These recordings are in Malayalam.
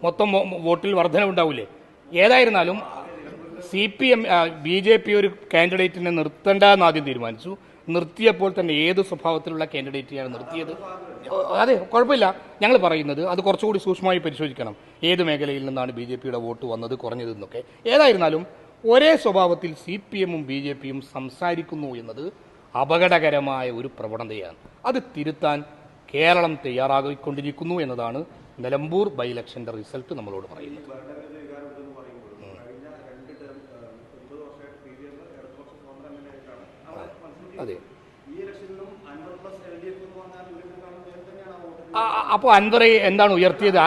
മൊത്തം വോട്ടിൽ വർധനവുണ്ടാവില്ലേ? ഏതായിരുന്നാലും CPM BJP ഒരു കാൻഡിഡേറ്റിനെ നിർത്തേണ്ടെന്ന് ആദ്യം തീരുമാനിച്ചു. നിർത്തിയപ്പോൾ തന്നെ ഏത് സ്വഭാവത്തിലുള്ള കാൻഡിഡേറ്റിനെയാണ് നിർത്തിയത്? അതെ, കുഴപ്പമില്ല. ഞങ്ങൾ പറയുന്നത് അത് കുറച്ചുകൂടി സൂക്ഷ്മമായി പരിശോധിക്കണം. ഏത് മേഖലയിൽ നിന്നാണ് BJPയുടെ വോട്ട് വന്നത്, കുറഞ്ഞതെന്നൊക്കെ. ഏതായിരുന്നാലും ഒരേ സ്വഭാവത്തിൽ CPMഉം BJPയും സംസാരിക്കുന്നു എന്നത് അപകടകരമായ ഒരു പ്രവണതയാണ്. അത് തിരുത്താൻ കേരളം തയ്യാറാകിക്കൊണ്ടിരിക്കുന്നു എന്നതാണ് നിലമ്പൂർ ബൈ ഇലക്ഷന്റെ റിസൾട്ട് നമ്മളോട് പറയുന്നത്. അതെ, അപ്പോൾ അൻവർ എന്താണ് ഉയർത്തിയത്?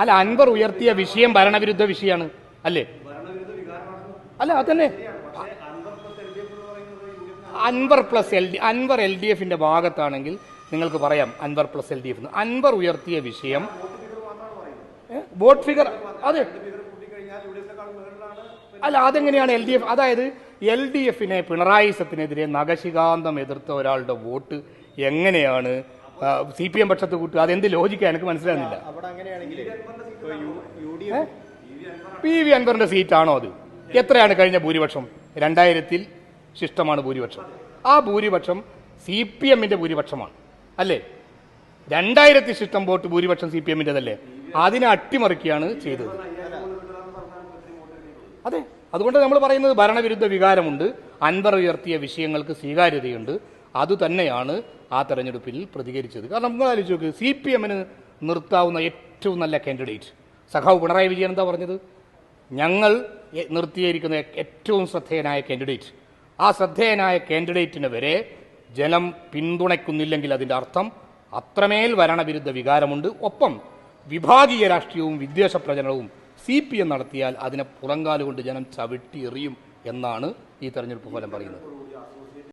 അല്ല, അൻവർ ഉയർത്തിയ വിഷയം ഭരണവിരുദ്ധ വിഷയമാണ് അല്ലേ? അല്ല, അതന്നെ. അൻവർ LDFന്റെ ഭാഗത്താണെങ്കിൽ നിങ്ങൾക്ക് പറയാം അൻവർ പ്ലസ് LDF. അൻവർ ഉയർത്തിയ വിഷയം വോട്ട് ഫിഗർ. അതെ, അല്ല, അതെങ്ങനെയാണ് LDF? അതായത് LDFനെ പിണറായി സത്തിനെതിരെ നഖശികാന്തം എതിർത്ത ഒരാളുടെ വോട്ട് എങ്ങനെയാണ് CPM പക്ഷത്ത് കൂട്ടുക? അതെന്ത് ലോജിക്കാ? എനിക്ക് മനസ്സിലാകുന്നില്ല. PV അൻവറിന്റെ സീറ്റാണോ അത്? എത്രയാണ് കഴിഞ്ഞ ഭൂരിപക്ഷം? 2000 ശിഷ്ടമാണ് ഭൂരിപക്ഷം. ആ ഭൂരിപക്ഷം CPMന്റെ ഭൂരിപക്ഷമാണ് അല്ലേ? 2000 ശിഷ്ടം വോട്ട് ഭൂരിപക്ഷം CPMന്റേതല്ലേ? അതിനെ അട്ടിമറിക്കുകയാണ് ചെയ്തത്. അതെ, അതുകൊണ്ട് നമ്മൾ പറയുന്നത് ഭരണവിരുദ്ധ വികാരമുണ്ട്, അൻവർ ഉയർത്തിയ വിഷയങ്ങൾക്ക് സ്വീകാര്യതയുണ്ട്. അതുതന്നെയാണ് ആ തെരഞ്ഞെടുപ്പിൽ പ്രതികരിച്ചത്. കാരണം നിങ്ങൾ ആലോചിച്ച് നോക്ക്, CPMന് നിർത്താവുന്ന ഏറ്റവും നല്ല കാൻഡിഡേറ്റ് സഖാവ് പിണറായി വിജയൻ എന്താ പറഞ്ഞത്? ഞങ്ങൾ നിർത്തിയിരിക്കുന്ന ഏറ്റവും ശ്രദ്ധേയനായ കാൻഡിഡേറ്റ്, ആ ശ്രദ്ധേയനായ കാൻഡിഡേറ്റിനെ വരെ ജനം പിന്തുണയ്ക്കുന്നില്ലെങ്കിൽ അതിൻ്റെ അർത്ഥം അത്രമേൽ ഭരണവിരുദ്ധ വികാരമുണ്ട്. ഒപ്പം വിഭാഗീയ രാഷ്ട്രീയവും വിദ്വേഷ പ്രചരണവും CPM നടത്തിയാൽ അതിനെ പുറങ്കാലുകൊണ്ട് ജനം ചവിട്ടി എറിയും എന്നാണ് ഈ തെരഞ്ഞെടുപ്പ് ഫലം പറയുന്നത്.